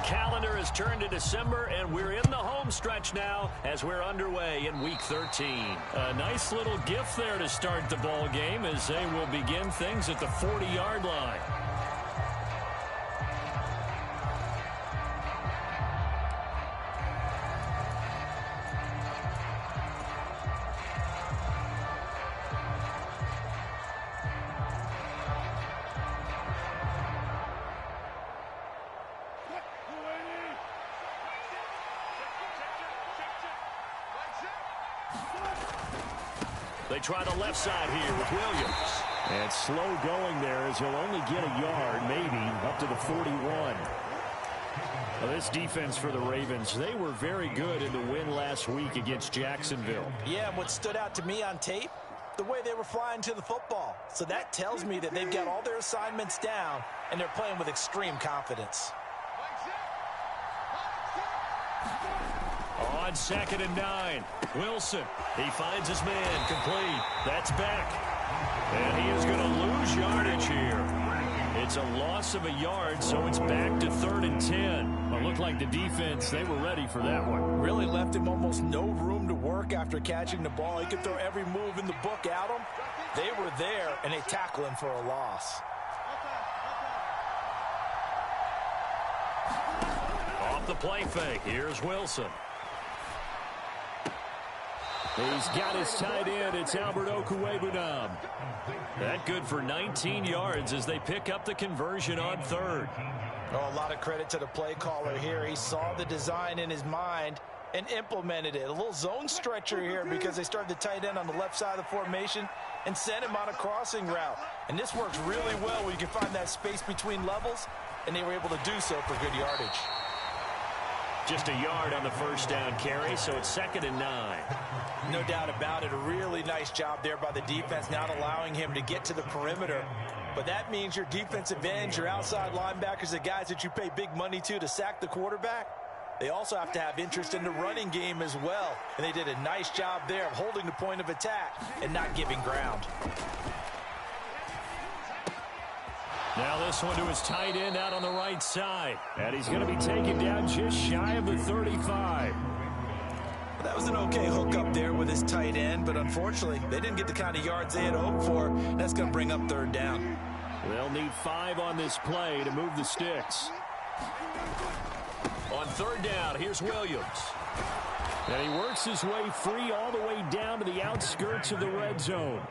calendar has turned to December, and we're in the home stretch now as we're underway in Week 13. A nice little gift there to start the ball game as they will begin things at the 40-yard line. They try the left side here with Williams. And slow going there as he'll only get a yard, maybe, up to the 41. Well, this defense for the Ravens, they were very good in the win last week against Jacksonville. Yeah, and what stood out to me on tape, the way they were flying to the football. So that tells me that they've got all their assignments down, and they're playing with extreme confidence. On 2nd and 9, Wilson. He finds his man, complete. That's back. And he is going to lose yardage here. It's a loss of a yard, so it's back to 3rd and 10. Well, it looked like the defense, they were ready for that one. Really left him almost no room to work after catching the ball. He could throw every move in the book at him. They were there, and they tackle him for a loss. Off the play fake, here's Wilson. He's got his tight end. It's Albert Okwuegbunam. That good for 19 yards as they pick up the conversion on 3rd. Oh, a lot of credit to the play caller here. He saw the design in his mind and implemented it. A little zone stretcher here because they started the tight end on the left side of the formation and sent him on a crossing route. And this works really well when you can find that space between levels, and they were able to do so for good yardage. Just a yard on the first down carry, so it's 2nd and 9. No doubt about it. A really nice job there by the defense, not allowing him to get to the perimeter. But that means your defensive ends, your outside linebackers, the guys that you pay big money to sack the quarterback, they also have to have interest in the running game as well. And they did a nice job there of holding the point of attack and not giving ground. Now this one to his tight end out on the right side. And he's going to be taken down just shy of the 35. Well, that was an okay hook up there with his tight end, but unfortunately, they didn't get the kind of yards they had hoped for. That's going to bring up 3rd down. They'll need 5 on this play to move the sticks. On 3rd down, here's Williams. And he works his way free all the way down to the outskirts of the red zone.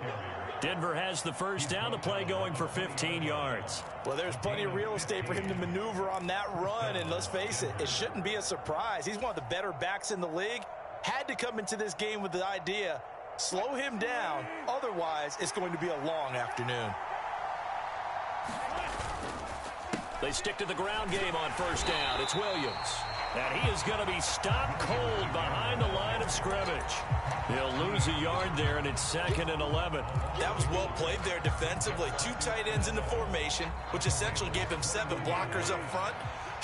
Denver has the first down, the play going for 15 yards. Well, there's plenty of real estate for him to maneuver on that run, and let's face it, it shouldn't be a surprise. He's one of the better backs in the league. Had to come into this game with the idea, slow him down, otherwise it's going to be a long afternoon. They stick to the ground game on first down. It's Williams. And he is going to be stopped cold behind the line of scrimmage. He'll lose a yard there, and it's 2nd and 11. That was well played there defensively. 2 tight ends in the formation, which essentially gave him 7 blockers up front.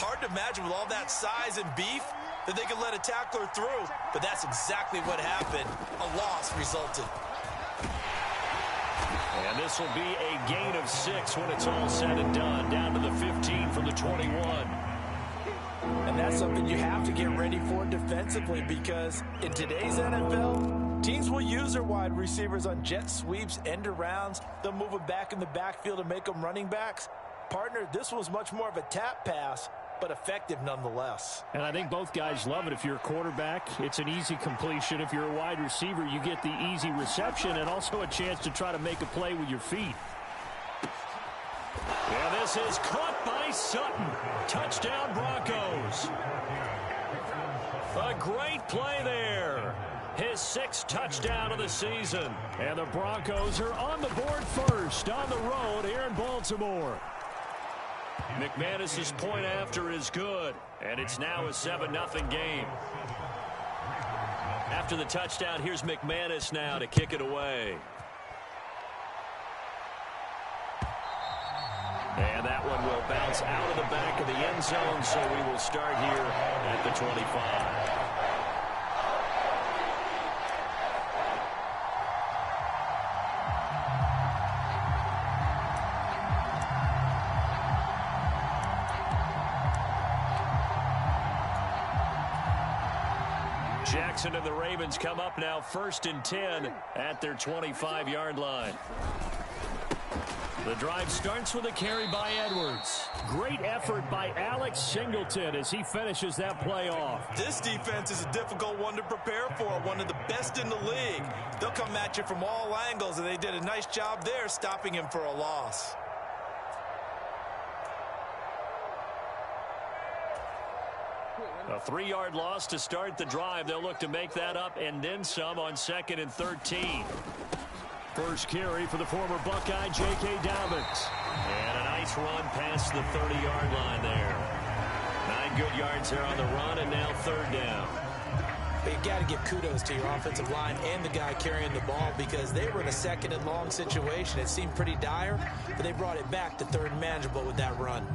Hard to imagine with all that size and beef that they could let a tackler through, but that's exactly what happened. A loss resulted. And this will be a gain of 6 when it's all said and done, down to the 15 from the 21. And that's something you have to get ready for defensively, because in today's NFL, teams will use their wide receivers on jet sweeps, end arounds. They'll move them back in the backfield and make them running backs. Partner, this was much more of a tap pass, but effective nonetheless. And I think both guys love it. If you're a quarterback, it's an easy completion. If you're a wide receiver, you get the easy reception and also a chance to try to make a play with your feet. Yeah, this is caught by Sutton. Touchdown, Broncos. A great play there. His 6th touchdown of the season. And the Broncos are on the board first on the road here in Baltimore. McManus's point after is good, and it's now a 7-0 game. After the touchdown, here's McManus now to kick it away. And that one will bounce out of the back of the end zone, so we will start here at the 25. Jackson and the Ravens come up now 1st and 10 at their 25-yard line. The drive starts with a carry by Edwards. Great effort by Alex Singleton as he finishes that play off. This defense is a difficult one to prepare for, one of the best in the league. They'll come at you from all angles, and they did a nice job there stopping him for a loss. A 3-yard loss to start the drive. They'll look to make that up and then some on 2nd and 13. First carry for the former Buckeye, J.K. Dobbins. And a nice run past the 30-yard line there. 9 good yards there on the run, and now 3rd down. You got to give kudos to your offensive line and the guy carrying the ball because they were in a 2nd and long situation. It seemed pretty dire, but they brought it back to 3rd and manageable with that run.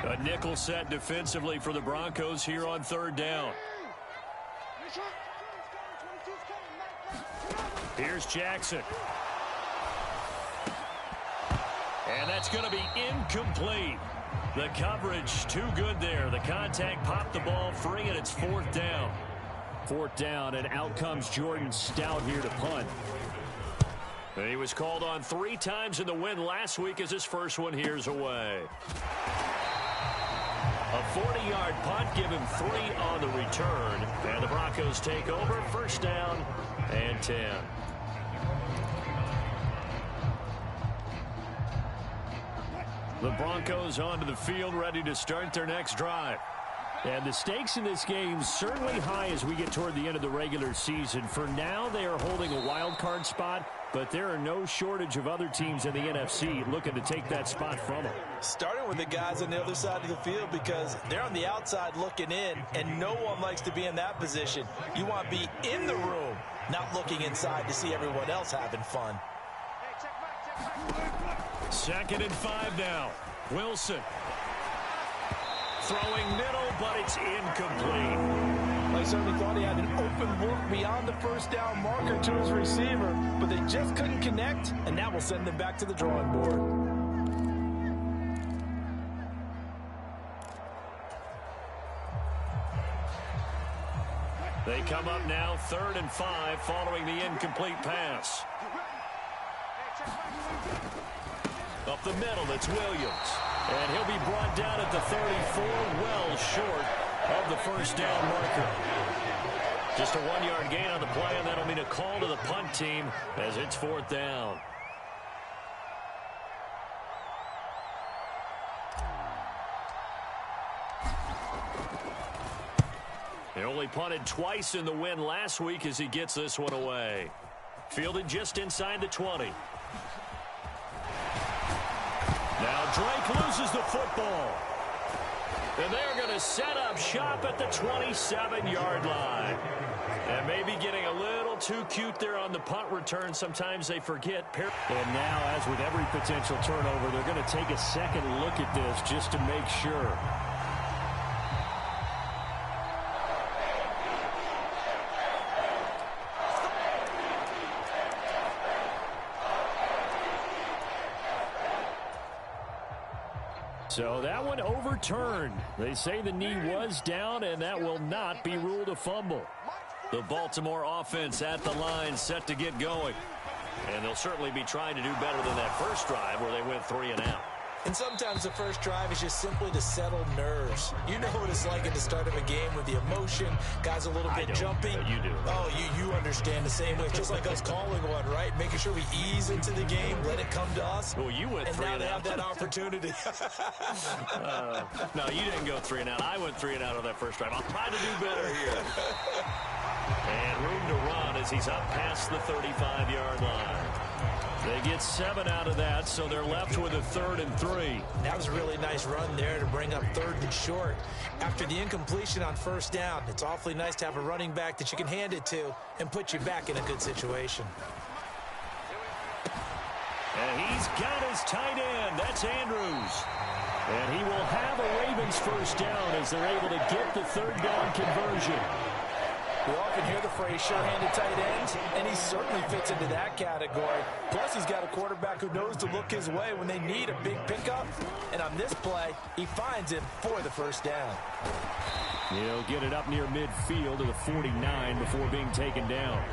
A nickel set defensively for the Broncos here on 3rd down. Here's Jackson. And that's going to be incomplete. The coverage too good there. The contact popped the ball free, and it's 4th down. 4th down, and out comes Jordan Stout here to punt. He was called on 3 times in the win last week as his first one here's away. A 40-yard punt, give him 3 on the return. And the Broncos take over, 1st down and 10. The Broncos onto the field, ready to start their next drive. And the stakes in this game certainly high as we get toward the end of the regular season. For now, they are holding a wild card spot, but there are no shortage of other teams in the NFC looking to take that spot from them. Starting with the guys on the other side of the field because they're on the outside looking in, and no one likes to be in that position. You want to be in the room, not looking inside to see everyone else having fun. 2nd and 5 now. Wilson. Throwing middle, but it's incomplete. I certainly thought he had an open look beyond the 1st down marker to his receiver, but they just couldn't connect, and that will send them back to the drawing board. They come up now 3rd and 5 following the incomplete pass. Up the middle, it's Williams. And he'll be brought down at the 34, well short of the 1st down marker. Just a 1-yard gain on the play, and that'll mean a call to the punt team as it's 4th down. He only punted twice in the win last week as he gets this one away. Fielded just inside the 20. Now Drake loses the football. And they're going to set up shop at the 27-yard line. And maybe getting a little too cute there on the punt return. Sometimes they forget. And now, as with every potential turnover, they're going to take a second look at this just to make sure. So that one overturned. They say the knee was down, and that will not be ruled a fumble. The Baltimore offense at the line, set to get going. And they'll certainly be trying to do better than that first drive where they went 3 and out. And sometimes the first drive is just simply to settle nerves. You know what it's like at the start of a game with the emotion. Guys a little bit jumpy. You do. Oh, you understand the same way. Just like us calling one, right? Making sure we ease into the game, let it come to us. Well, you went 3 and out. And now they have that opportunity. No, you didn't go 3 and out. I went 3 and out on that first drive. I'll try to do better here. And room to run as he's up past the 35-yard line. They get 7 out of that, so they're left with a 3rd and 3. That was a really nice run there to bring up 3rd and short. After the incompletion on 1st down, it's awfully nice to have a running back that you can hand it to and put you back in a good situation. And he's got his tight end. That's Andrews. And he will have a Ravens 1st down as they're able to get the 3rd down conversion. We all can hear the phrase sure-handed tight ends, and he certainly fits into that category. Plus, he's got a quarterback who knows to look his way when they need a big pickup. And on this play, he finds him for the first down. He'll get it up near midfield to the 49 before being taken down.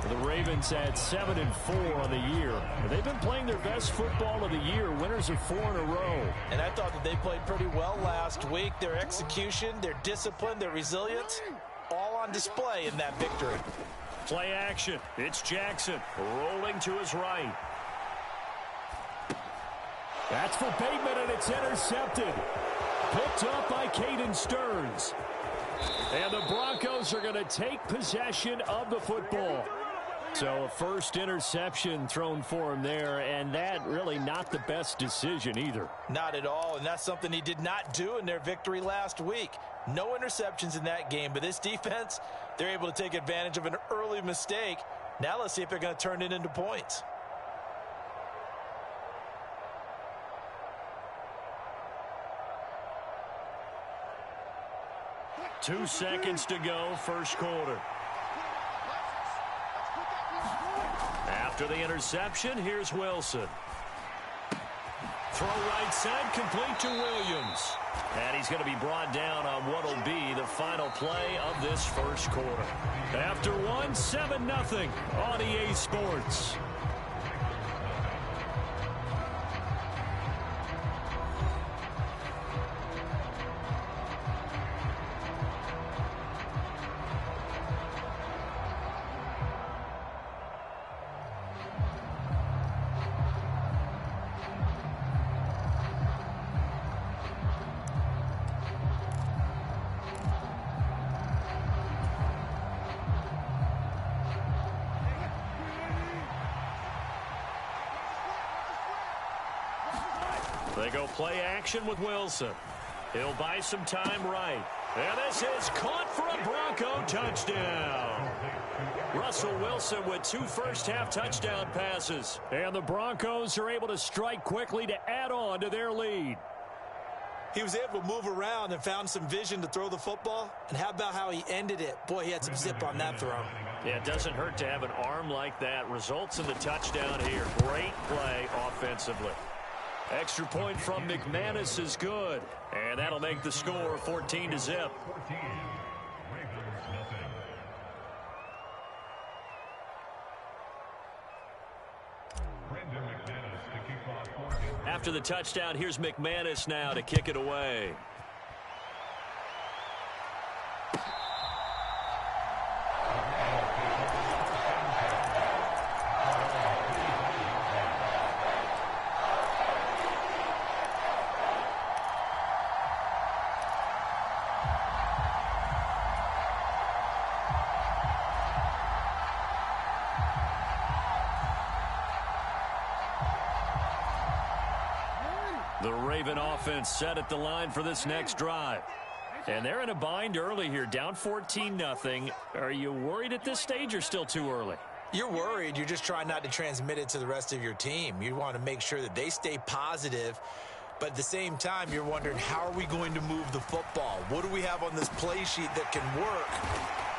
The Ravens had 7-4 on the year. They've been playing their best football of the year. Winners of 4 in a row. And I thought that they played pretty well last week. Their execution, their discipline, their resilience, all on display in that victory. Play action. It's Jackson rolling to his right. That's for Bateman, and it's intercepted. Picked up by Caden Stearns. And the Broncos are going to take possession of the football. So a first interception thrown for him there, and that really not the best decision either. Not at all, and that's something he did not do in their victory last week. No interceptions in that game, but this defense, they're able to take advantage of an early mistake. Now let's see if they're going to turn it into points. Two seconds to go, first quarter. After the interception, here's Wilson. Throw right side, complete to Williams. And he's going to be brought down on what will be the final play of this first quarter. After one, 7-0 on EA Sports. They go play action with Wilson. He'll buy some time right. And this is caught for a Bronco touchdown. Russell Wilson with 2 first-half touchdown passes. And the Broncos are able to strike quickly to add on to their lead. He was able to move around and found some vision to throw the football. And how about how he ended it? Boy, he had some zip on that throw. Yeah, it doesn't hurt to have an arm like that. Results in the touchdown here. Great play offensively. Extra point from McManus is good. And that'll make the score 14-0. After the touchdown, here's McManus now to kick it away. The Raven offense set at the line for this next drive. And they're in a bind early here, down 14-0. Are you worried at this stage or still too early? You're worried. You're just trying not to transmit it to the rest of your team. You want to make sure that they stay positive. But at the same time, you're wondering, how are we going to move the football? What do we have on this play sheet that can work?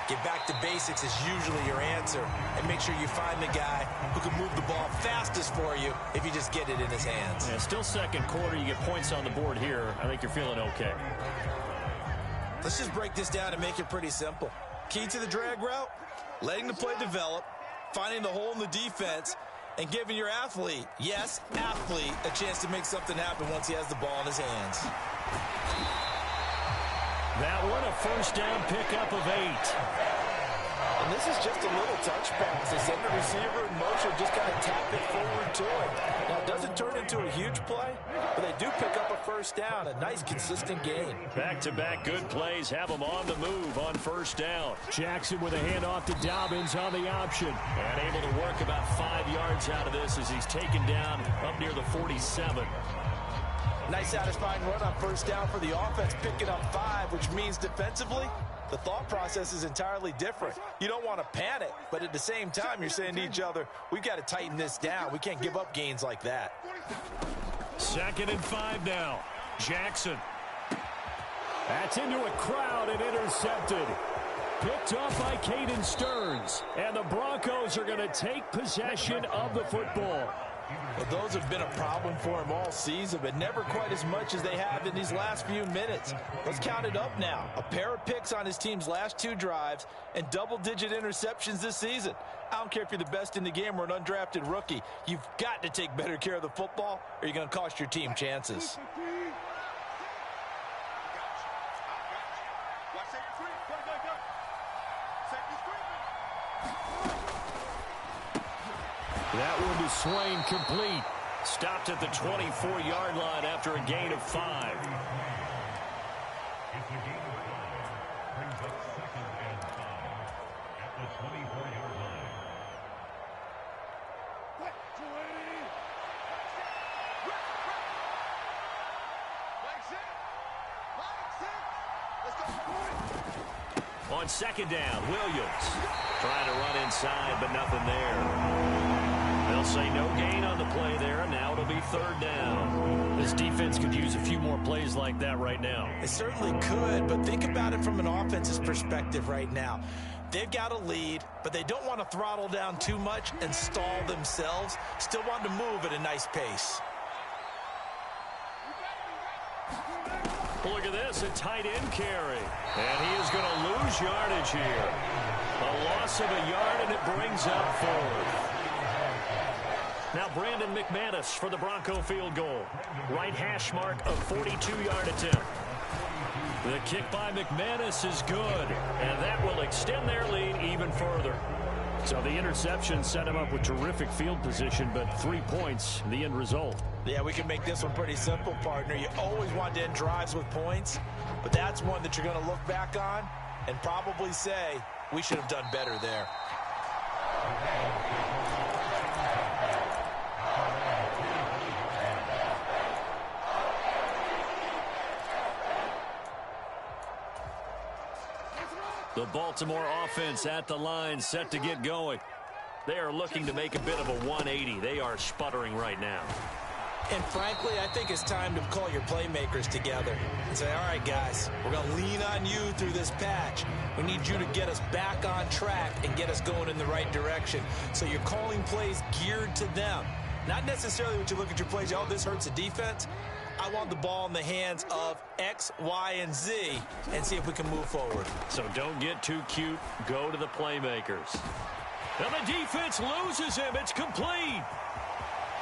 Get back to basics is usually your answer. And make sure you find the guy who can move the ball fastest for you if you just get it in his hands. Yeah, still second quarter. You get points on the board here. I think you're feeling okay. Let's just break this down and make it pretty simple. Key to the drag route, letting the play develop, finding the hole in the defense, and giving your athlete, yes, athlete, a chance to make something happen once he has the ball in his hands. That one, a first down pickup of 8. And this is just a little touch pass. They send the receiver in motion, just kind of tap it forward to him. Now, it doesn't turn into a huge play, but they do pick up a first down, a nice, consistent gain. Back-to-back good plays have them on the move on first down. Jackson with a handoff to Dobbins on the option. And able to work about 5 yards out of this as he's taken down up near the 47. Nice satisfying run on first down for the offense, picking up 5, which means defensively, the thought process is entirely different. You don't want to panic, but at the same time, you're saying to each other, we've got to tighten this down. We can't give up gains like that. 2nd and 5 now. Jackson. That's into a crowd and intercepted. picked off by Caden Stearns. And the Broncos are going to take possession of the football. Well, those have been a problem for him all season, but never quite as much as they have in these last few minutes. Let's count it up now. A pair of picks on his team's last 2 drives and double-digit interceptions this season. I don't care if you're the best in the game or an undrafted rookie. You've got to take better care of the football or you're going to cost your team chances. That one to Swain, complete. Stopped at the 24-yard line after a gain of 5. On second down, Williams trying to run inside, but nothing there. They'll say no gain on the play there, and now it'll be 3rd down. This defense could use a few more plays like that right now. It certainly could, but think about it from an offense's perspective right now. They've got a lead, but they don't want to throttle down too much and stall themselves. Still want to move at a nice pace. Look at this, a tight end carry. And he is going to lose yardage here. A loss of a yard, and it brings up 4th. Now Brandon McManus for the Bronco field goal. Right hash mark of 42-yard attempt. The kick by McManus is good, and that will extend their lead even further. So the interception set him up with terrific field position, but 3 points, the end result. Yeah, we can make this one pretty simple, partner. You always want to end drives with points, but that's one that you're going to look back on and probably say, we should have done better there. The Baltimore offense at the line, set to get going. They are looking to make a bit of a 180. They are sputtering right now. And frankly, I think it's time to call your playmakers together and say, all right, guys, we're going to lean on you through this patch. We need you to get us back on track and get us going in the right direction. So you're calling plays geared to them. Not necessarily when you look at your plays, oh, this hurts the defense. I want the ball in the hands of X, Y, and Z and see if we can move forward. So don't get too cute. Go to the playmakers. And the defense loses him. It's complete.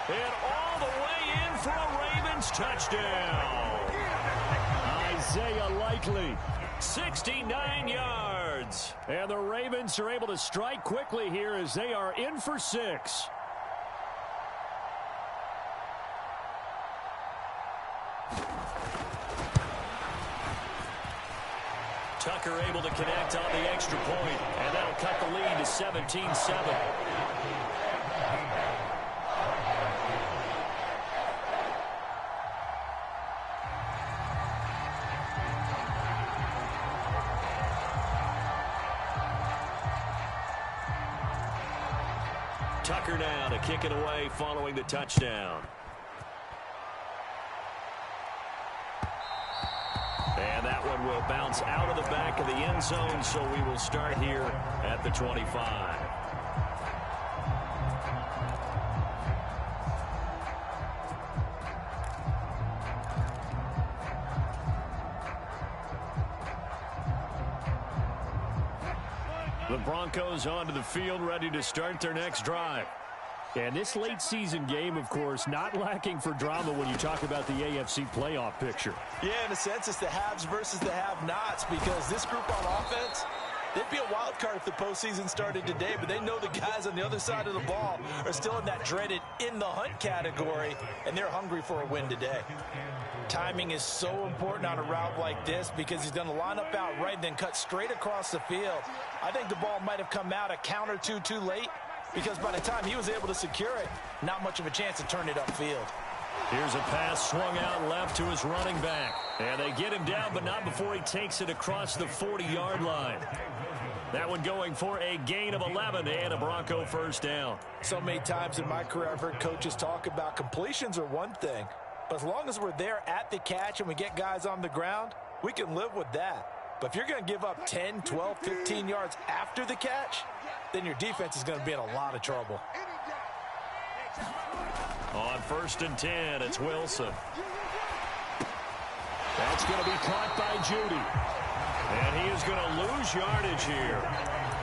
And all the way in for a Ravens touchdown. Isaiah Likely, 69 yards. And the Ravens are able to strike quickly here as they are in for 6. Tucker able to connect on the extra point, and that'll cut the lead to 17-7. Tucker now to kick it away following the touchdown. And that one will bounce out of the back of the end zone, so we will start here at the 25. The Broncos onto the field, ready to start their next drive. And this late season game, of course, not lacking for drama when you talk about the AFC playoff picture. Yeah, in a sense, it's the haves versus the have-nots, because this group on offense, they'd be a wild card if the postseason started today, but they know the guys on the other side of the ball are still in that dreaded in-the-hunt category, and they're hungry for a win today. Timing is so important on a route like this because he's going to line up out right and then cut straight across the field. I think the ball might have come out a count or two too late, because by the time he was able to secure it, not much of a chance to turn it upfield. Here's a pass swung out left to his running back. And they get him down, but not before he takes it across the 40-yard line. That one going for a gain of 11 and a Bronco first down. So many times in my career I've heard coaches talk about completions are one thing, but as long as we're there at the catch and we get guys on the ground, we can live with that. But if you're going to give up 10, 12, 15 yards after the catch, then your defense is going to be in a lot of trouble. On 1st and 10, it's Wilson. That's going to be caught by Judy. And he is going to lose yardage here.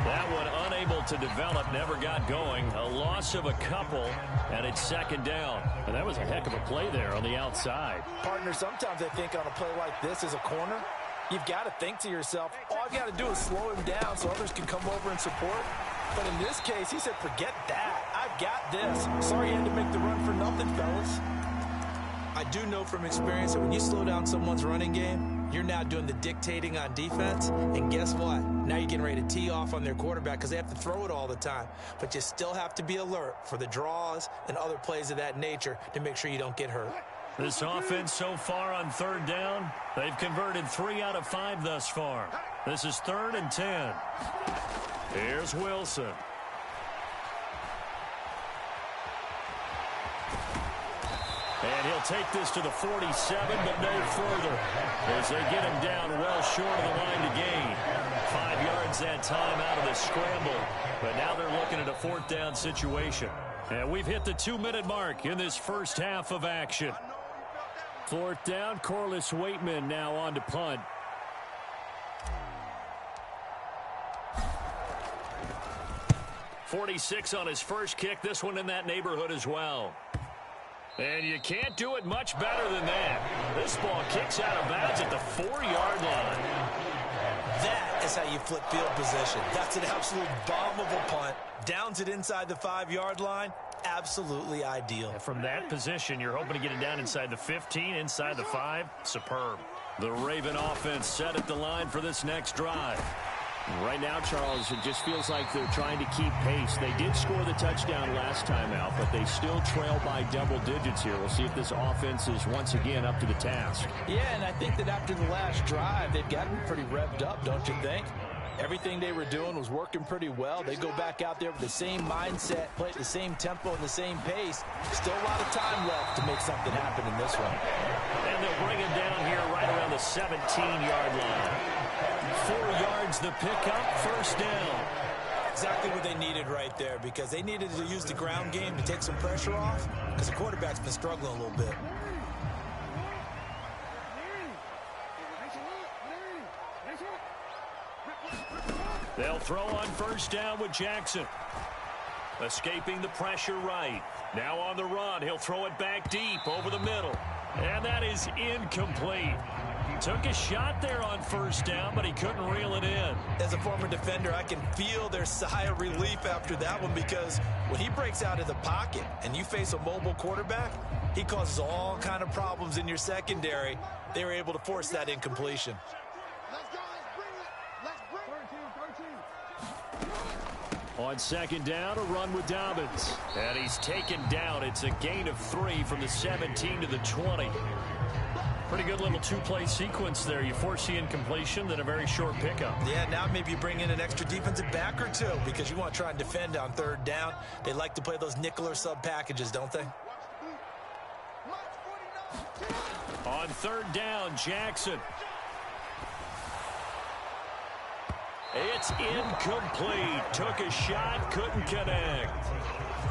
That one unable to develop, never got going. A loss of a couple, and it's 2nd down. And that was a heck of a play there on the outside. Partner, sometimes I think on a play like this as a corner, you've got to think to yourself, all I've got to do is slow him down so others can come over and support. But in this case, he said, forget that. I've got this. Sorry you had to make the run for nothing, fellas. I do know from experience that when you slow down someone's running game, you're now doing the dictating on defense. And guess what? Now you're getting ready to tee off on their quarterback because they have to throw it all the time. But you still have to be alert for the draws and other plays of that nature to make sure you don't get hurt. This offense so far on 3rd down, they've converted 3 out of 5 thus far. This is 3rd and 10. Here's Wilson. And he'll take this to the 47, but no further, as they get him down well short of the line to gain. 5 yards that time out of the scramble, but now they're looking at a 4th down situation. And we've hit the 2-minute mark in this first half of action. 4th down, Corliss Waitman now on to punt. .46 on his first kick, this one in that neighborhood as well. And you can't do it much better than that. This ball kicks out of bounds at the 4-yard line. That is how you flip field position. That's an absolute bomb of a punt. Downs it inside the 5-yard line. Absolutely ideal. And from that position, you're hoping to get it down inside the 15, inside the 5. Superb. The Raven offense set at the line for this next drive. Right now, Charles, it just feels like they're trying to keep pace. They did score the touchdown last time out, but they still trail by double digits here. We'll see if this offense is once again up to the task. Yeah, and I think that after the last drive, they've gotten pretty revved up, don't you think? Everything they were doing was working pretty well. They go back out there with the same mindset, play at the same tempo and the same pace. Still a lot of time left to make something happen in this one. And they'll bring it down here right around the 17-yard line. 4 yards the pickup, 1st down. Exactly what they needed right there, because they needed to use the ground game to take some pressure off, because the quarterback's been struggling a little bit. They'll throw on 1st down with Jackson. Escaping the pressure right. Now on the run, he'll throw it back deep over the middle. And that is incomplete. Took a shot there on 1st down, but he couldn't reel it in. As a former defender, I can feel their sigh of relief after that one, because when he breaks out of the pocket and you face a mobile quarterback, he causes all kind of problems in your secondary. They were able to force that incompletion. On 2nd down, a run with Dobbins. And he's taken down. It's a gain of 3 from the 17 to the 20. Pretty good little 2-play sequence there. You force the incompletion, then a very short pickup. Yeah, now maybe you bring in an extra defensive back or two, because you want to try and defend on 3rd down. They like to play those nickel or sub packages, don't they? On 3rd down, Jackson. It's incomplete. Took a shot, couldn't connect.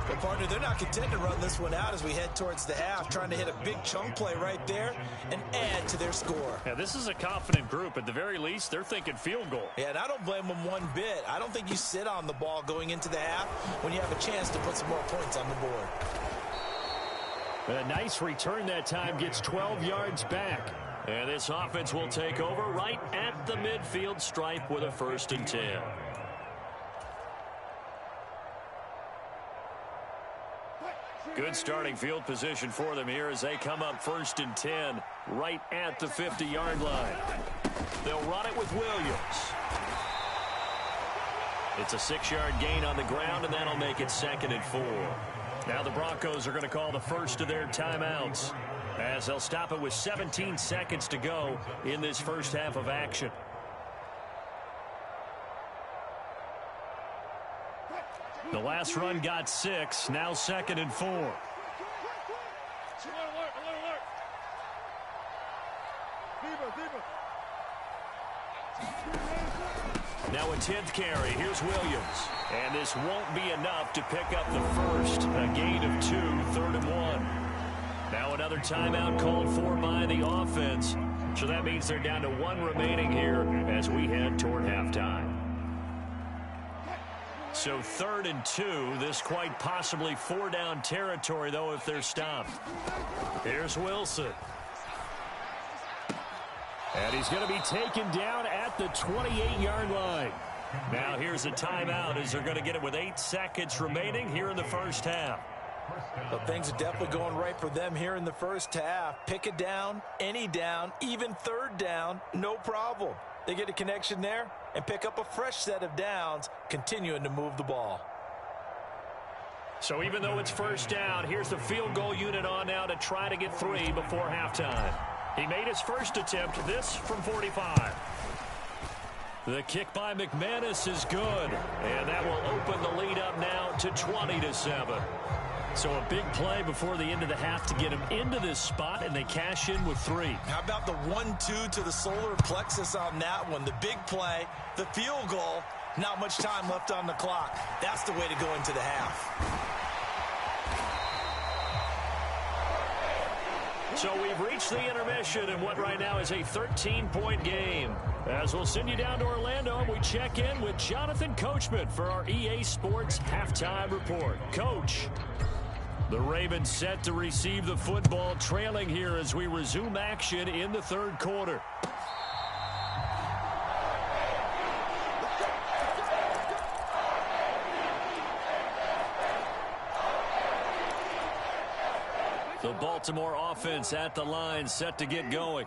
Well, partner, they're not content to run this one out as we head towards the half, trying to hit a big chunk play right there and add to their score. Yeah, this is a confident group. At the very least, they're thinking field goal. Yeah, and I don't blame them one bit. I don't think you sit on the ball going into the half when you have a chance to put some more points on the board. A nice return that time, gets 12 yards back. And this offense will take over right at the midfield stripe with a 1st and 10. Good starting field position for them here as they come up 1st and 10 right at the 50-yard line. They'll run it with Williams. It's a 6-yard gain on the ground, and that'll make it 2nd and 4. Now the Broncos are going to call the first of their timeouts, as they'll stop it with 17 seconds to go in this first half of action. The last run got 6, now 2nd and 4. Now a 10th carry. Here's Williams. And this won't be enough to pick up the first. A gain of 2, 3rd and 1. Now another timeout called for by the offense. So that means they're down to 1 remaining here as we head toward halftime. So 3rd and 2. This quite possibly 4-down territory, though, if they're stopped. Here's Wilson. And he's going to be taken down at the 28-yard line. Now here's a timeout as they're going to get it with 8 seconds remaining here in the first half. Well, things are definitely going right for them here in the first half. Pick a down, any down, even 3rd down, no problem. They get a connection there and pick up a fresh set of downs, continuing to move the ball. So even though it's first down, here's the field goal unit on now to try to get 3 before halftime. He made his first attempt, this from 45. The kick by McManus is good, and that will open the lead up now to 20-7. So a big play before the end of the half to get him into this spot, and they cash in with 3. How about the 1-2 to the solar plexus on that one? The big play, the field goal, not much time left on the clock. That's the way to go into the half. So we've reached the intermission in what right now is a 13-point game. As we'll send you down to Orlando, and we check in with Jonathan Coachman for our EA Sports Halftime Report. Coach, the Ravens set to receive the football, trailing here as we resume action in the 3rd quarter. The Baltimore offense at the line, set to get going.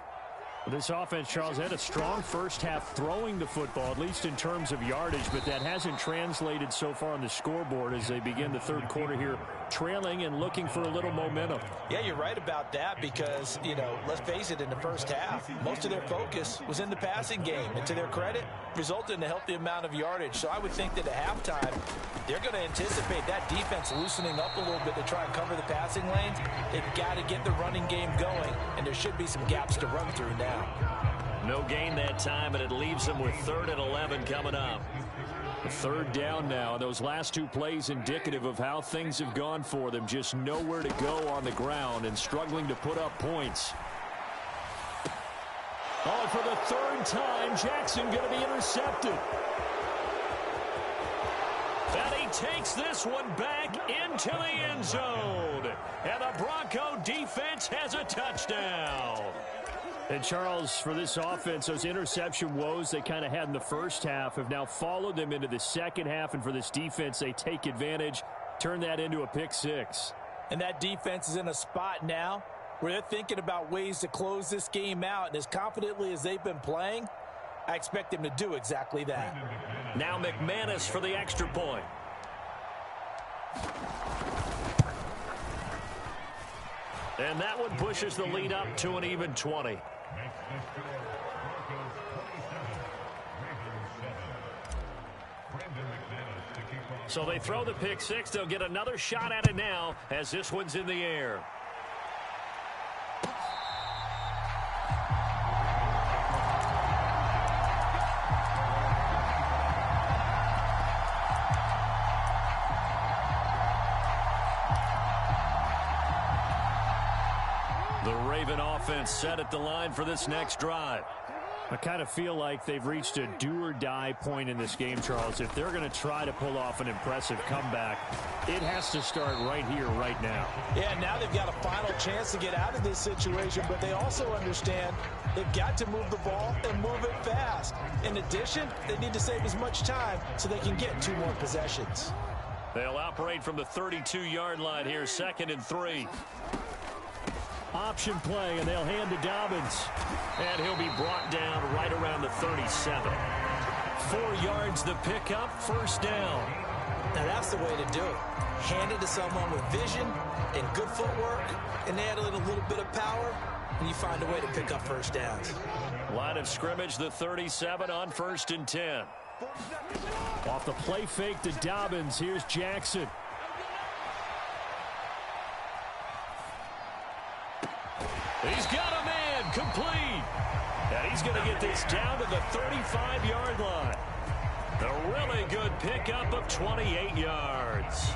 This offense, Charles, had a strong first half throwing the football, at least in terms of yardage, but that hasn't translated so far on the scoreboard as they begin the 3rd quarter here, trailing and looking for a little momentum. Yeah, you're right about that because, let's face it, in the first half, most of their focus was in the passing game. And to their credit, resulted in a healthy amount of yardage. So I would think that at halftime, they're going to anticipate that defense loosening up a little bit to try and cover the passing lanes. They've got to get the running game going, and there should be some gaps to run through now. No gain that time, and it leaves them with 3rd and 11 coming up. 3rd down now. Those last 2 plays indicative of how things have gone for them. Just nowhere to go on the ground and struggling to put up points. Oh, for the 3rd time, Jackson going to be intercepted. And he takes this one back into the end zone. And the Bronco defense has a touchdown. And, Charles, for this offense, those interception woes they kind of had in the first half have now followed them into the second half. And for this defense, they take advantage, turn that into a pick 6. And that defense is in a spot now where they're thinking about ways to close this game out. And as confidently as they've been playing, I expect them to do exactly that. Now McManus for the extra point. And that one pushes the lead up to an even 20. So they throw the pick 6. They'll get another shot at it now as this one's in the air. The Raven offense set at the line for this next drive. I kind of feel like they've reached a do-or-die point in this game, Charles. If they're going to try to pull off an impressive comeback, it has to start right here, right now. Yeah, now they've got a final chance to get out of this situation, but they also understand they've got to move the ball and move it fast. In addition, they need to save as much time so they can get 2 more possessions. They'll operate from the 32-yard line here, 2nd and 3. Option play, and they'll hand to Dobbins. And he'll be brought down right around the 37. 4 yards the pickup, 1st down. Now that's the way to do it. Hand it to someone with vision and good footwork, and add a little bit of power, and you find a way to pick up 1st downs. Line of scrimmage, the 37 on 1st and 10. Off the play fake to Dobbins, here's Jackson. He's got a man, complete. And he's going to get this down to the 35-yard line. A really good pickup of 28 yards.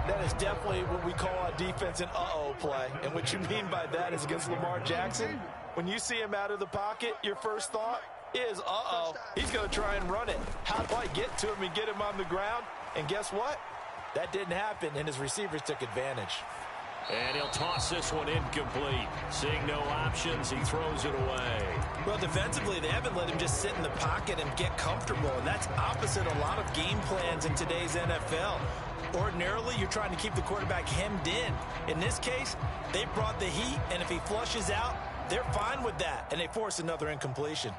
That is definitely what we call on defense an uh-oh play. And what you mean by that is against Lamar Jackson, when you see him out of the pocket, your first thought is, uh-oh, he's going to try and run it. How do I get to him and get him on the ground? And guess what? That didn't happen, and his receivers took advantage. And he'll toss this one incomplete. Seeing no options, he throws it away. Well, defensively, they haven't let him just sit in the pocket and get comfortable, and that's opposite a lot of game plans in today's NFL. Ordinarily, you're trying to keep the quarterback hemmed in. In this case, they brought the heat, and if he flushes out, they're fine with that, and they force another incompletion.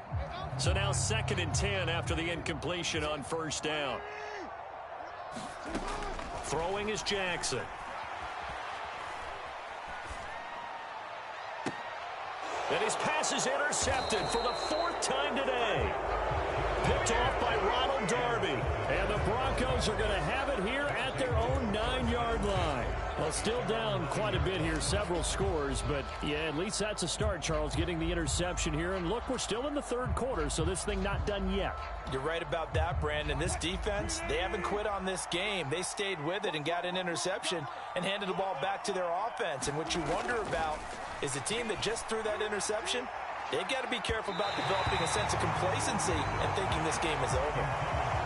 So now 2nd and 10 after the incompletion on first down. Throwing is Jackson. And his pass is intercepted for the 4th time today. Picked off by Ronald Darby. And the Broncos are going to have it here at their own 9-yard line. Well, still down quite a bit here, several scores, but yeah, at least that's a start, Charles, getting the interception here. And look, we're still in the 3rd quarter, so this thing not done yet. You're right about that, Brandon. This defense, they haven't quit on this game. They stayed with it and got an interception and handed the ball back to their offense. And what you wonder about is the team that just threw that interception, they've got to be careful about developing a sense of complacency and thinking this game is over.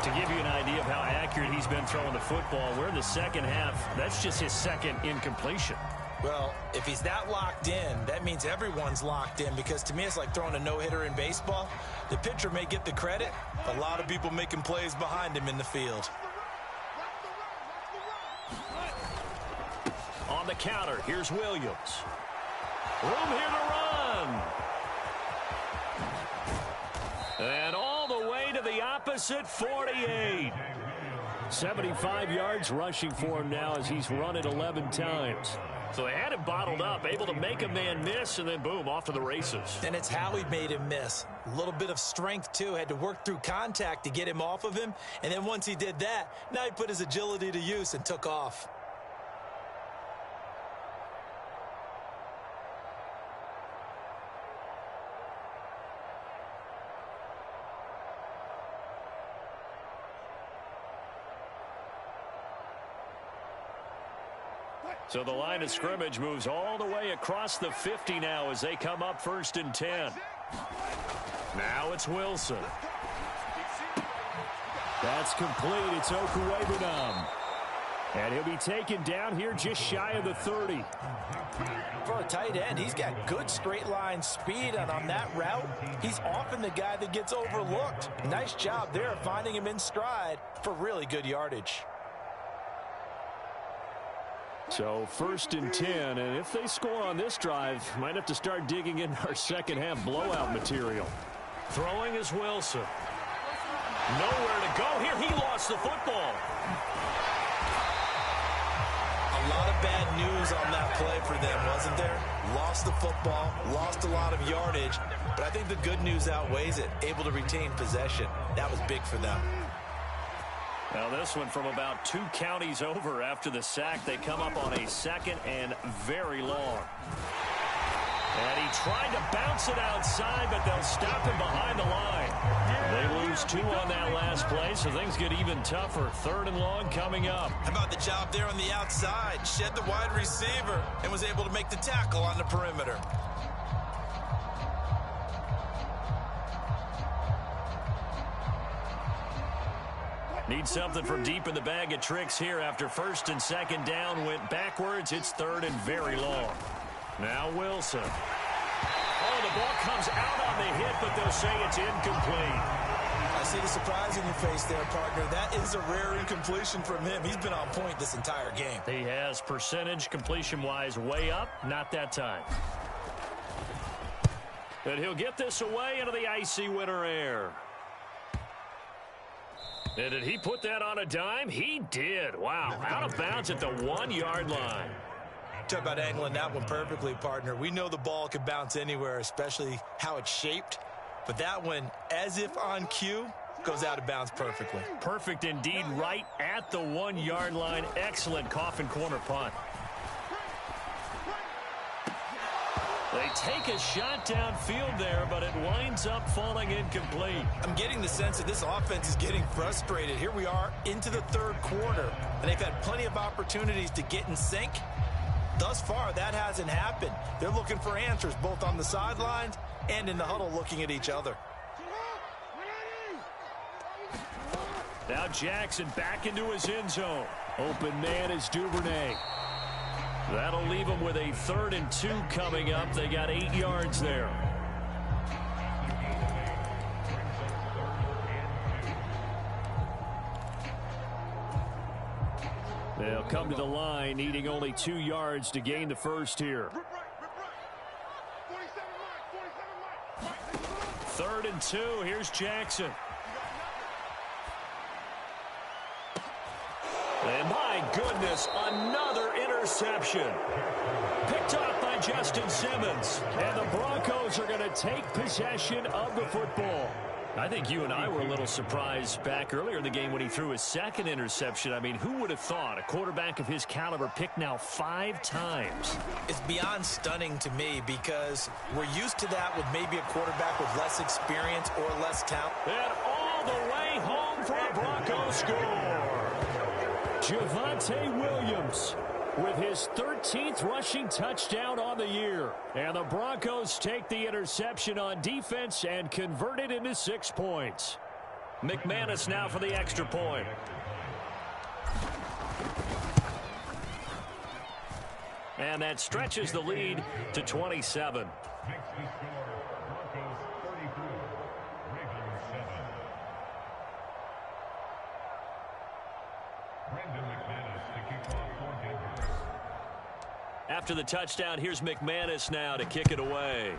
To give you an idea of how accurate he's been throwing the football, we're in the 2nd half. That's just his 2nd incompletion. Well, if he's that locked in, that means everyone's locked in, because to me it's like throwing a no-hitter in baseball. The pitcher may get the credit, a lot of people making plays behind him in the field. On the counter, here's Williams. Room here to run. And all the way to the opposite 48. 75 yards rushing for him now as he's run it 11 times. So they had him bottled up, able to make a man miss, and then boom, off to the races. And it's how he made him miss. A little bit of strength, too. Had to work through contact to get him off of him. And then once he did that, now he put his agility to use and took off. So the line of scrimmage moves all the way across the 50 now as they come up 1st and 10. Now it's Wilson. That's complete. It's Okuwebunam. And he'll be taken down here just shy of the 30. For a tight end, he's got good straight line speed, and on that route, he's often the guy that gets overlooked. Nice job there of finding him in stride for really good yardage. So 1st and 10, and if they score on this drive, might have to start digging in our 2nd half blowout material. Throwing is Wilson. Nowhere to go here. He lost the football. A lot of bad news on that play for them, wasn't there? Lost the football, lost a lot of yardage, but I think the good news outweighs it. Able to retain possession. That was big for them. Now this one from about 2 counties over after the sack. They come up on a 2nd and very long. And he tried to bounce it outside, but they'll stop him behind the line. They lose 2 on that last play, so things get even tougher. 3rd and long coming up. How about the job there on the outside? Shed the wide receiver and was able to make the tackle on the perimeter. Need something from deep in the bag of tricks here after 1st and 2nd down went backwards. It's 3rd and very long. Now Wilson. Oh, the ball comes out on the hit, but they'll say it's incomplete. I see the surprise in your face there, partner. That is a rare incompletion from him. He's been on point this entire game. He has percentage completion-wise way up, not that time. And he'll get this away into the icy winter air. And did he put that on a dime? He did. Wow, out of bounds at the 1-yard line. Talk about angling that one perfectly, partner. We know the ball can bounce anywhere, especially how it's shaped. But that one, as if on cue, goes out of bounds perfectly. Perfect indeed, right at the 1-yard line. Excellent coffin corner punt. They take a shot downfield there, but it winds up falling incomplete. I'm getting the sense that this offense is getting frustrated. Here we are into the third quarter, and they've had plenty of opportunities to get in sync. Thus far, that hasn't happened. They're looking for answers both on the sidelines and in the huddle looking at each other. Now Jackson back into his end zone. Open man is Duvernay. That'll leave them with a 3rd and 2 coming up. They got 8 yards there. They'll come to the line, needing only 2 yards to gain the first here. 3rd and 2. Here's Jackson. And my goodness, another interception. Picked off by Justin Simmons. And the Broncos are going to take possession of the football. I think you and I were a little surprised back earlier in the game when he threw his 2nd interception. I mean, who would have thought a quarterback of his caliber picked now 5 times? It's beyond stunning to me because we're used to that with maybe a quarterback with less experience or less talent. And all the way home for a Broncos score. Javonte Williams with his 13th rushing touchdown on the year. And the Broncos take the interception on defense and convert it into 6 points. McManus now for the extra point. And that stretches the lead to 27. After the touchdown, here's McManus now to kick it away.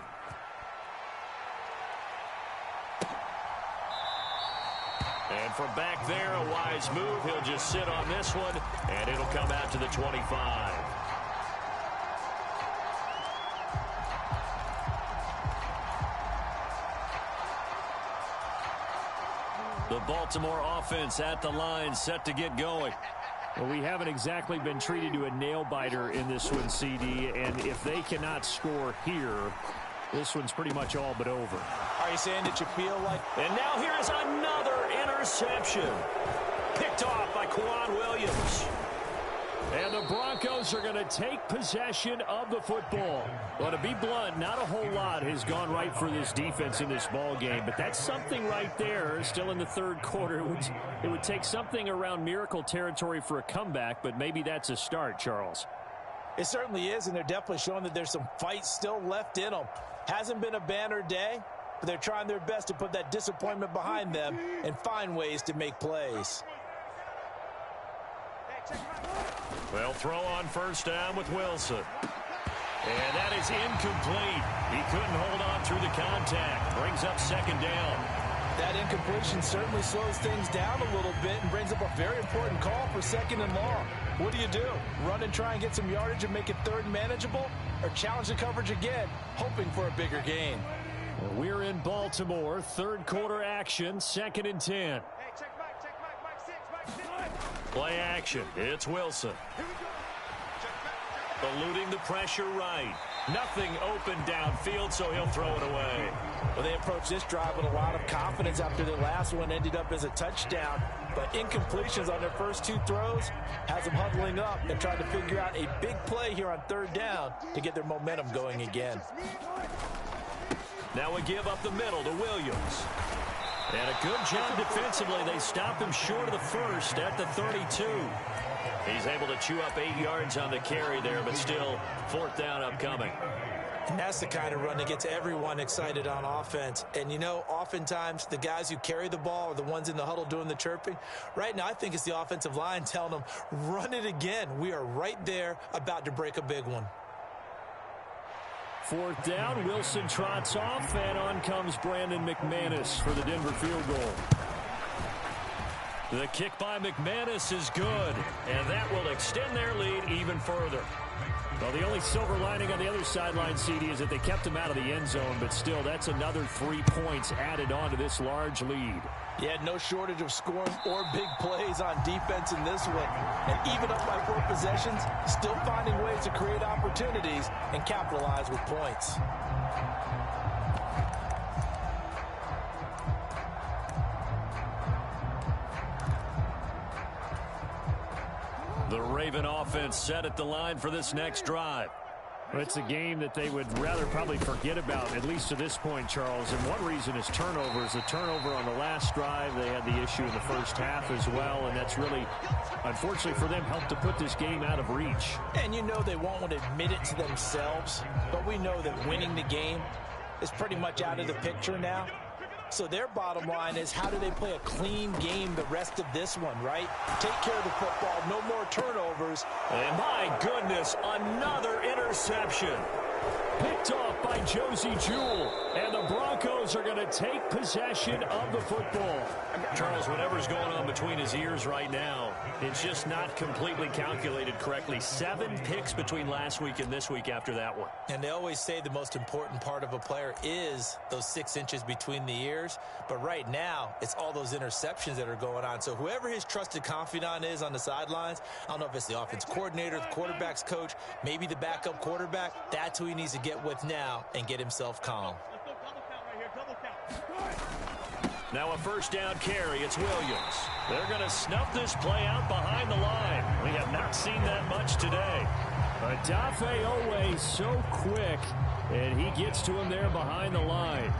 And from back there, a wise move. He'll just sit on this one, and it'll come out to the 25. The Baltimore offense at the line, set to get going. Well, we haven't exactly been treated to a nail-biter in this one, CD, and if they cannot score here, this one's pretty much all but over. Are you saying that you feel like... And now here's another interception. Picked off by Quan Williams. And the Broncos are going to take possession of the football. Well, to be blunt, not a whole lot has gone right for this defense in this ball game, but that's something right there. Still in the third quarter. It would take something around miracle territory for a comeback, but maybe that's a start, Charles. It certainly is, and they're definitely showing that there's some fight still left in them. Hasn't been a banner day, but they're trying their best to put that disappointment behind them and find ways to make plays. They'll throw on first down with Wilson. And that is incomplete. He couldn't hold on through the contact. Brings up 2nd down. That incompletion certainly slows things down a little bit and brings up a very important call for 2nd and long. What do? Run and try and get some yardage and make it 3rd manageable? Or challenge the coverage again, hoping for a bigger gain? We're in Baltimore. 3rd quarter action, 2nd and 10. Play action. It's Wilson. Eluding the pressure right. Nothing open downfield, so he'll throw it away. Well, they approached this drive with a lot of confidence after their last one ended up as a touchdown. But incompletions on their first 2 throws has them huddling up and trying to figure out a big play here on 3rd down to get their momentum going again. Now we give up the middle to Williams. And a good job defensively. They stop him short of the first at the 32. He's able to chew up 8 yards on the carry there, but still 4th down upcoming. And that's the kind of run that gets everyone excited on offense. And, you know, oftentimes the guys who carry the ball are the ones in the huddle doing the chirping. Right now, I think it's the offensive line telling them, run it again. We are right there about to break a big one. 4th down, Wilson trots off, and on comes Brandon McManus for the Denver field goal. The kick by McManus is good, and that will extend their lead even further. Well, the only silver lining on the other sideline, CD, is that they kept him out of the end zone, but still, that's another 3 points added on to this large lead. Yeah, no shortage of scoring or big plays on defense in this one. And even up by 4 possessions, still finding ways to create opportunities and capitalize with points. The Raven offense set at the line for this next drive. Well, it's a game that they would rather probably forget about, at least to this point, Charles. And one reason is turnovers. The turnover on the last drive, they had the issue in the first half as well, and that's really, unfortunately for them, helped to put this game out of reach. And you know they won't want to admit it to themselves, but we know that winning the game is pretty much out of the picture now. So their bottom line is, how do they play a clean game the rest of this one, right? Take care of the football, no more turnovers. And my goodness, another interception. Picked off by Josie Jewell. And the Broncos are going to take possession of the football. Charles, whatever's going on between his ears right now, it's just not completely calculated correctly. 7 picks between last week and this week after that one. And they always say the most important part of a player is those 6 inches between the ears. But right now, it's all those interceptions that are going on. So whoever his trusted confidant is on the sidelines, I don't know if it's the offense coordinator, the quarterback's coach, maybe the backup quarterback, that's who he needs to get with now and get himself calm. Now a first down carry. It's Williams. They're going to snuff this play out behind the line. We have not seen that much today. Adafe Owe so quick, and he gets to him there behind the line.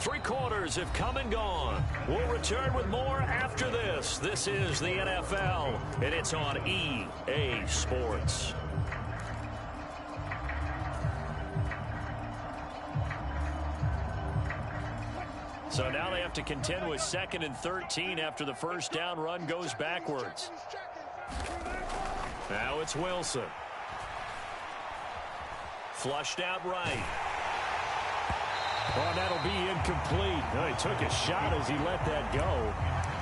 Three quarters have come and gone. We'll return with more after this. This is the NFL, and it's on EA Sports. So now they have to contend with 2nd and 13 after the first down run goes backwards. Now it's Wilson. Flushed out right. Oh, that'll be incomplete. Oh, he took a shot as he let that go.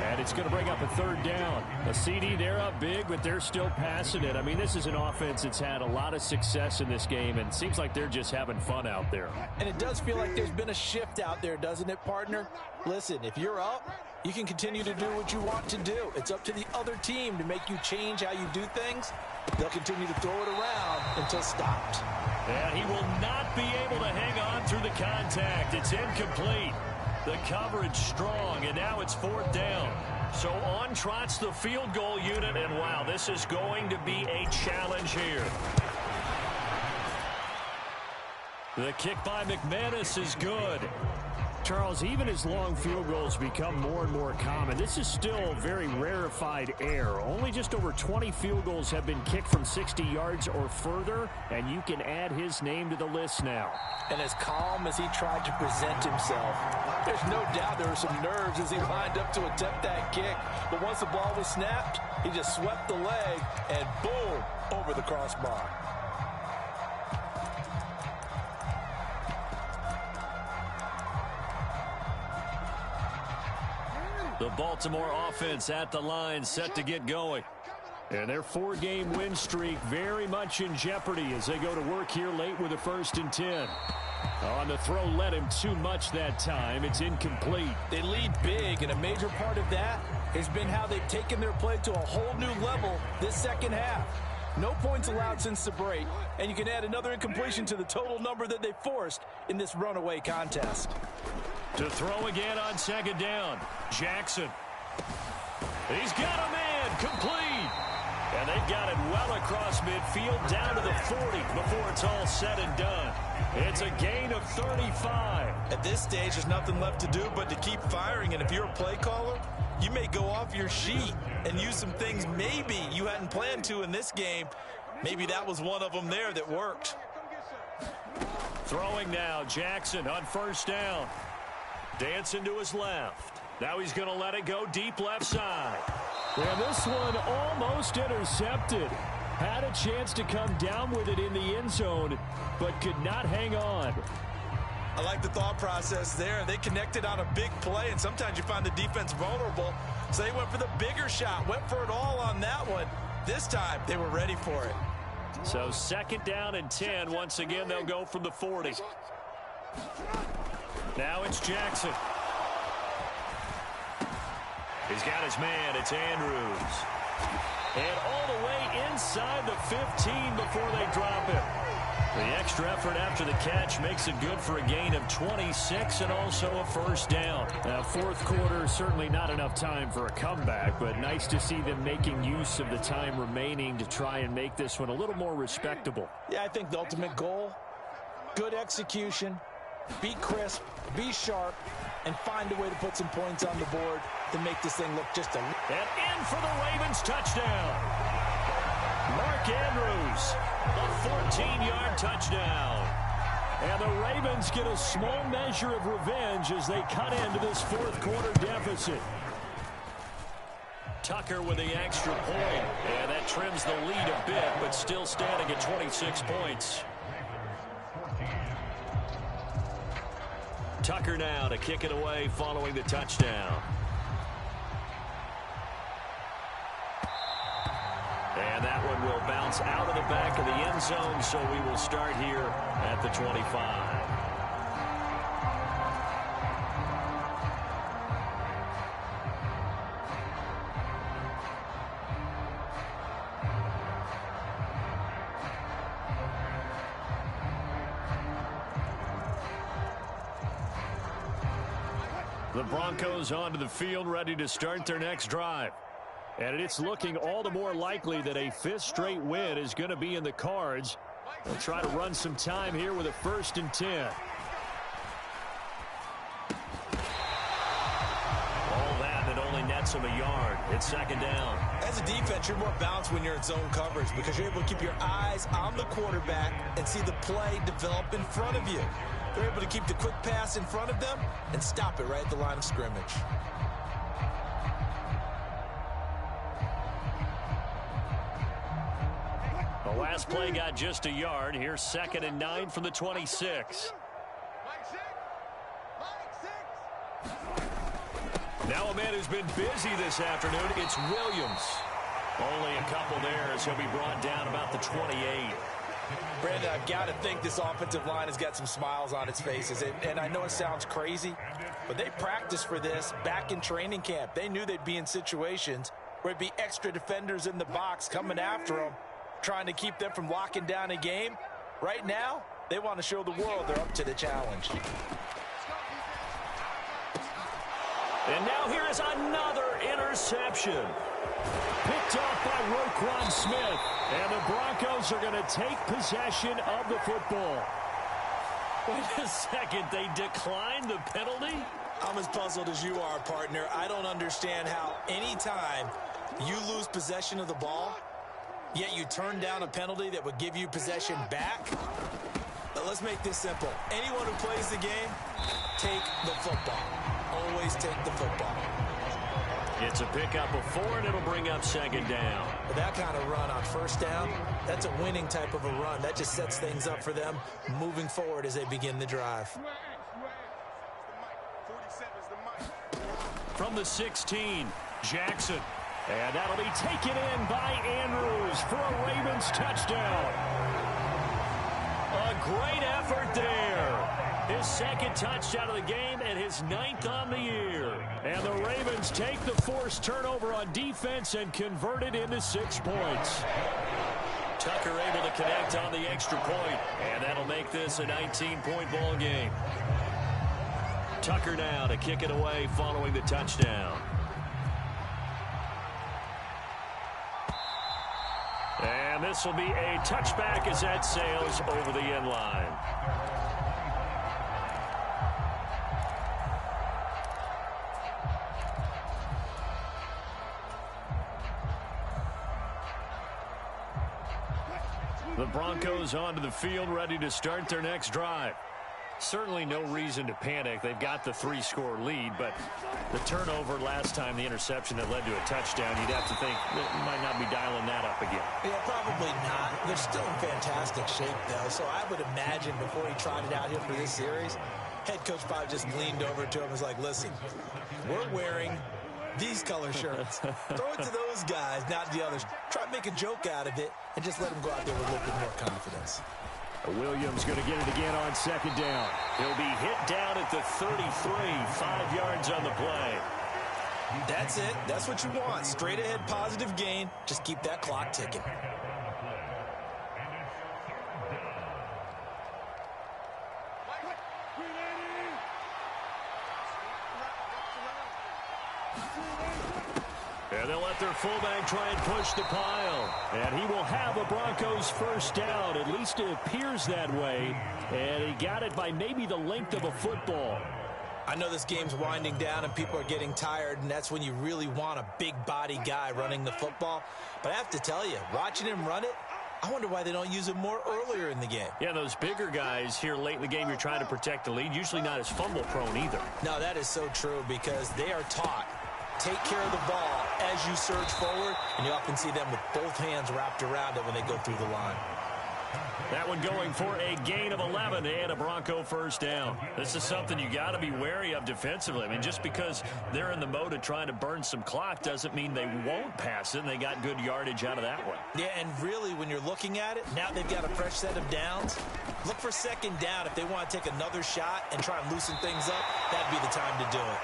And it's going to bring up a 3rd down. A CD, they're up big, but they're still passing it. I mean, this is an offense that's had a lot of success in this game, and it seems like they're just having fun out there. And it does feel like there's been a shift out there, doesn't it, partner? Listen, if you're up, you can continue to do what you want to do. It's up to the other team to make you change how you do things. They'll continue to throw it around until stopped. And he will not be able to hang on through the contact. It's incomplete. The coverage strong, and now it's 4th down. So on trots the field goal unit, and wow, this is going to be a challenge here. The kick by McManus is good. Charles, even as long field goals become more and more common, this is still very rarefied air. Only just over 20 field goals have been kicked from 60 yards or further, and you can add his name to the list now. And as calm as he tried to present himself, there's no doubt there were some nerves as he lined up to attempt that kick. But once the ball was snapped, he just swept the leg and boom, over the crossbar. The Baltimore offense at the line, set to get going. And their 4-game win streak very much in jeopardy as they go to work here late with a 1st and 10. On the throw, led him too much that time. It's incomplete. They lead big, and a major part of that has been how they've taken their play to a whole new level this second half. No points allowed since the break, and you can add another incompletion to the total number that they forced in this runaway contest. To throw again on 2nd down, Jackson. He's got a man, complete. And they've got it well across midfield, down to the 40 before it's all said and done. It's a gain of 35. At this stage, there's nothing left to do but to keep firing, and if you're a play caller, you may go off your sheet and use some things maybe you hadn't planned to in this game. Maybe that was one of them there that worked. Throwing now, Jackson on 1st down. Dancing to his left. Now he's going to let it go deep left side. And this one almost intercepted. Had a chance to come down with it in the end zone, but could not hang on. I like the thought process there. They connected on a big play, and sometimes you find the defense vulnerable. So they went for the bigger shot, went for it all on that one. This time, they were ready for it. So second down and 10. Once again, they'll go from the 40. Now it's Jackson. He's got his man. It's Andrews. And all the way inside the 15 before they drop it. The extra effort after the catch makes it good for a gain of 26 and also a first down. Now, fourth quarter, certainly not enough time for a comeback, but nice to see them making use of the time remaining to try and make this one a little more respectable. Yeah, I think the ultimate goal, good execution, be crisp, be sharp, and find a way to put some points on the board to make this thing look just a... And in for the Ravens touchdown. Mark Andrews, a 14-yard touchdown. And the Ravens get a small measure of revenge as they cut into this fourth quarter deficit. Tucker with the extra point, and that trims the lead a bit, but still standing at 26 points. Tucker now to kick it away following the touchdown. And that one will bounce out of the back of the end zone, so we will start here at the 25. The Broncos onto the field, ready to start their next drive. And it's looking all the more likely that a fifth straight win is going to be in the cards. They'll try to run some time here with a 1st and 10. All that only nets them a yard. It's second down. As a defense, you're more balanced when you're in zone coverage because you're able to keep your eyes on the quarterback and see the play develop in front of you. They're able to keep the quick pass in front of them and stop it right at the line of scrimmage. The last play got just a yard. Here's 2nd and 9 from the 26. Now a man who's been busy this afternoon, it's Williams. Only a couple there as he'll be brought down about the 28. Brandon, I've got to think this offensive line has got some smiles on its faces. And I know it sounds crazy, but they practiced for this back in training camp. They knew they'd be in situations where it'd be extra defenders in the box coming after them, trying to keep them from locking down a game. Right now, they want to show the world they're up to the challenge. And now here is another interception. Picked off by Roquan Smith. And the Broncos are going to take possession of the football. Wait a second, they declined the penalty? I'm as puzzled as you are, partner. I don't understand how any time you lose possession of the ball, yet you turn down a penalty that would give you possession back. But let's make this simple. Anyone who plays the game, take the football. Always take the football. It's a pickup of 4, and it'll bring up 2nd down. But that kind of run on 1st down, that's a winning type of a run. That just sets things up for them moving forward as they begin the drive. From the 16, Jackson. And that'll be taken in by Andrews for a Ravens touchdown. A great effort there. His 2nd touchdown of the game and his 9th on the year. And the Ravens take the forced turnover on defense and convert it into 6 points. Tucker able to connect on the extra point, and that'll make this a 19-point ball game. Tucker now to kick it away following the touchdown. And this will be a touchback as that sails over the end line. The Broncos onto the field, ready to start their next drive. Certainly no reason to panic. They've got the 3-score lead, but the turnover last time, the interception that led to a touchdown, you'd have to think that you might not be dialing that up again. Yeah, probably not. They're still in fantastic shape, though, so I would imagine before he trotted out here for this series, Head coach probably just leaned over to him and was like, listen, we're wearing these color shirts. Throw it to those guys, not the others. Try to make a joke out of it and just let them go out there with a little bit more confidence. Williams going to get it again on second down. He'll be hit down at the 33, 5 yards on the play. That's it. That's what you want. Straight ahead, positive gain. Just keep that clock ticking. And they'll let their fullback try and push the pile. And he will have a Broncos first down. At least it appears that way. And he got it by maybe the length of a football. I know this game's winding down and people are getting tired, and that's when you really want a big body guy running the football. But I have to tell you, watching him run it, I wonder why they don't use him more earlier in the game. Yeah, those bigger guys here late in the game, you're trying to protect the lead, usually not as fumble prone either. No, that is so true because they are taught. Take care of the ball as you surge forward, and you often see them with both hands wrapped around it when they go through the line. That one going for a gain of 11 and a Bronco first down. This is something you got to be wary of defensively. I mean, just because they're in the mode of trying to burn some clock doesn't mean they won't pass it, and they got good yardage out of that one. Yeah, and really, when you're looking at it, now they've got a fresh set of downs. Look for second down if they want to take another shot and try and loosen things up. That'd be the time to do it.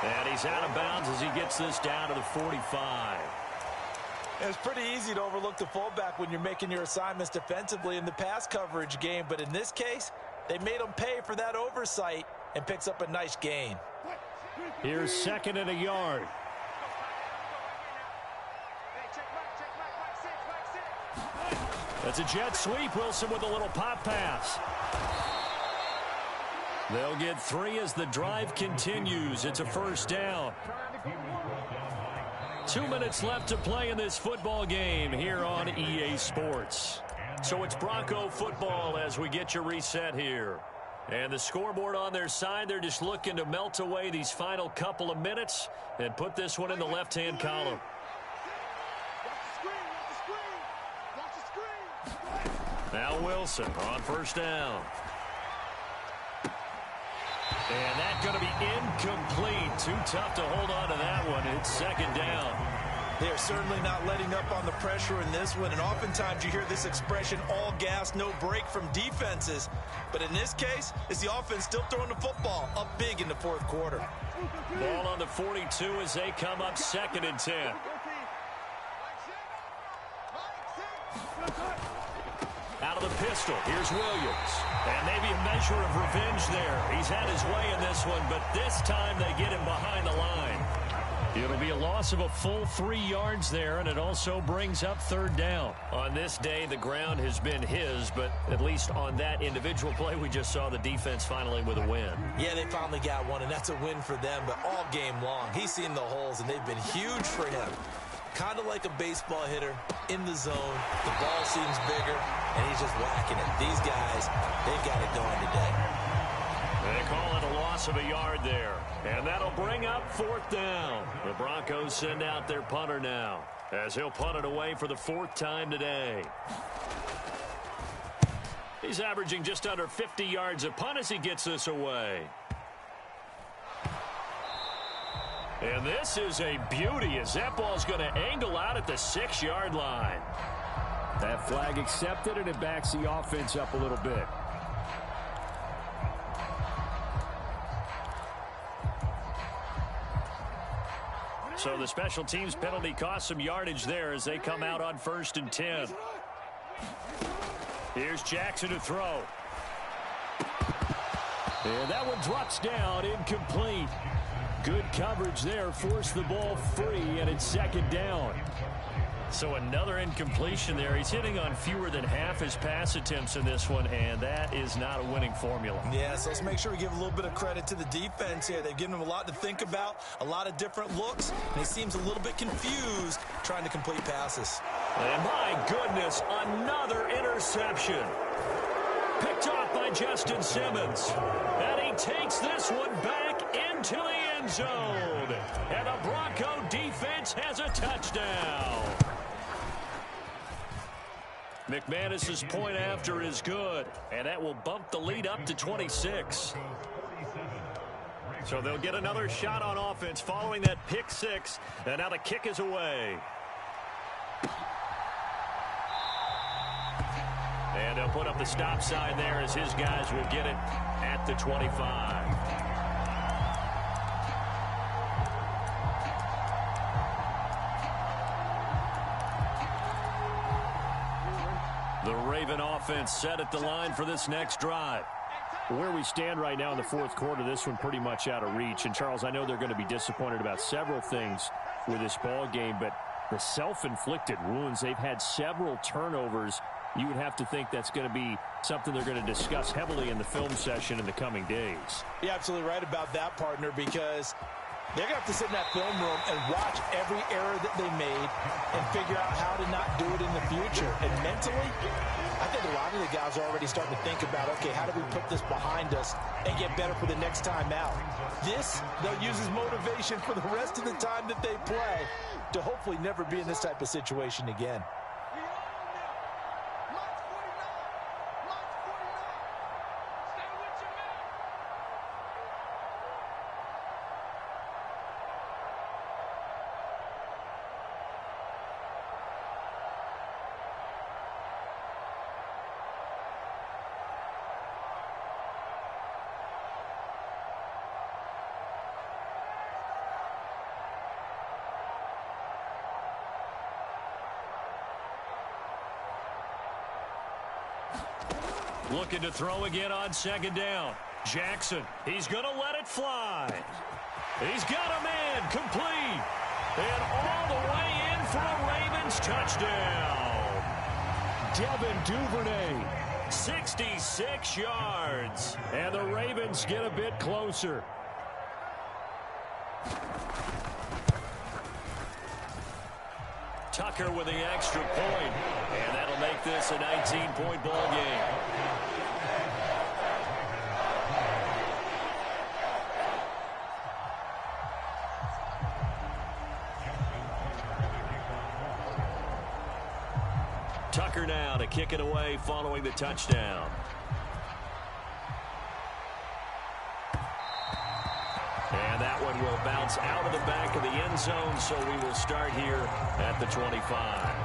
And he's out of bounds as he gets this down to the 45. It's pretty easy to overlook the fullback when you're making your assignments defensively in the pass coverage game. But in this case, they made him pay for that oversight and picks up a nice gain. Here's second and a yard. That's a jet sweep. Wilson with a little pop pass. They'll get 3 as the drive continues. It's a first down. 2 minutes left to play in this football game here on EA Sports. So it's Bronco football as we get you reset here. And the scoreboard on their side, they're just looking to melt away these final couple of minutes and put this one in the left-hand column. Now Wilson on first down. And that's going to be incomplete. Too tough to hold on to that one. It's second down. They are certainly not letting up on the pressure in this one. And oftentimes you hear this expression, all gas, no break from defenses. But in this case, it's the offense still throwing the football up big in the fourth quarter. Ball on the 42 as they come up second and 10. Out of the pistol, here's Williams. And maybe a measure of revenge there. He's had his way in this one, but this time they get him behind the line. It'll be a loss of a full 3 yards there, and it also brings up third down. On this day, the ground has been his, but at least on that individual play, we just saw the defense finally with a win. Yeah, they finally got one, and that's a win for them, but all game long, he's seen the holes, and they've been huge for him. Kind of like a baseball hitter in the zone. The ball seems bigger, and he's just whacking it. These guys, they've got it going today. They call it a loss of a yard there. And that'll bring up fourth down. The Broncos send out their punter now, as he'll punt it away for the 4th time today. He's averaging just under 50 yards a punt as he gets this away. And this is a beauty as that ball's going to angle out at the 6-yard line. That flag accepted, and it backs the offense up a little bit. So the special teams penalty cost some yardage there as they come out on 1st and 10. Here's Jackson to throw. And that one drops down, incomplete. Good coverage there, forced the ball free, and it's second down. So another incompletion there. He's hitting on fewer than half his pass attempts in this one, and that is not a winning formula. Yeah, so let's make sure we give a little bit of credit to the defense here. They've given him a lot to think about, a lot of different looks, and he seems a little bit confused trying to complete passes. And my goodness, another interception. Picked off by Justin Simmons. And he takes this one back into the end zone. And the Bronco defense has a touchdown. McManus's point after is good, and that will bump the lead up to 26. So they'll get another shot on offense following that pick six, and now the kick is away. And they'll put up the stop sign there as his guys will get it at the 25. The Raven offense set at the line for this next drive. Where we stand right now in the fourth quarter, this one pretty much out of reach. And, Charles, I know they're going to be disappointed about several things with this ball game, but the self-inflicted wounds, they've had several turnovers. You would have to think that's going to be something they're going to discuss heavily in the film session in the coming days. You're absolutely right about that, partner, because they're going to have to sit in that film room and watch every error that they made and figure out how to not do it in the future. And mentally, I think a lot of the guys are already starting to think about, okay, how do we put this behind us and get better for the next time out? This, they'll use as motivation for the rest of the time that they play to hopefully never be in this type of situation again. Looking to throw again on second down. Jackson, he's going to let it fly. He's got a man complete. And all the way in for a Ravens touchdown. Devin Duvernay. 66 yards. And the Ravens get a bit closer. Tucker with the extra point. And that'll make this a 19-point ball game. Tucker now to kick it away following the touchdown. And that one will bounce out of the back of the end zone, so we will start here at the 25.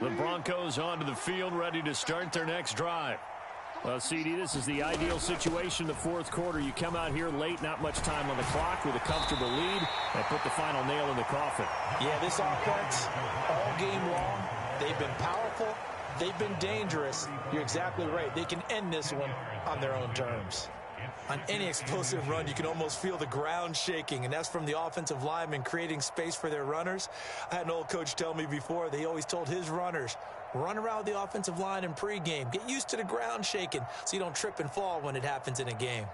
The Broncos onto the field, ready to start their next drive. Well, CD, this is the ideal situation in the fourth quarter. You come out here late, not much time on the clock, with a comfortable lead, and put the final nail in the coffin. Yeah, this offense, all game long, they've been powerful, they've been dangerous. You're exactly right. They can end this one on their own terms. On any explosive run, you can almost feel the ground shaking, and that's from the offensive linemen creating space for their runners. I had an old coach tell me before, they always told his runners, run around the offensive line in pregame. Get used to the ground shaking so you don't trip and fall when it happens in a game.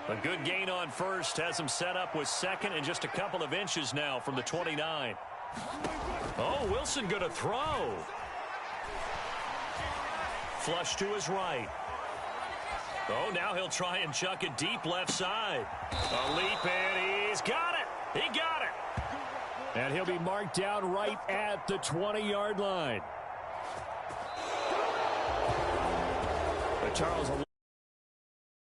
A good gain on first has him set up with second and just a couple of inches now from the 29. Oh, Wilson going to throw. Flush to his right. Oh, now he'll try and chuck it deep left side. A leap, and he's got it. He got it. And he'll be marked down right at the 20-yard line. But Charles, a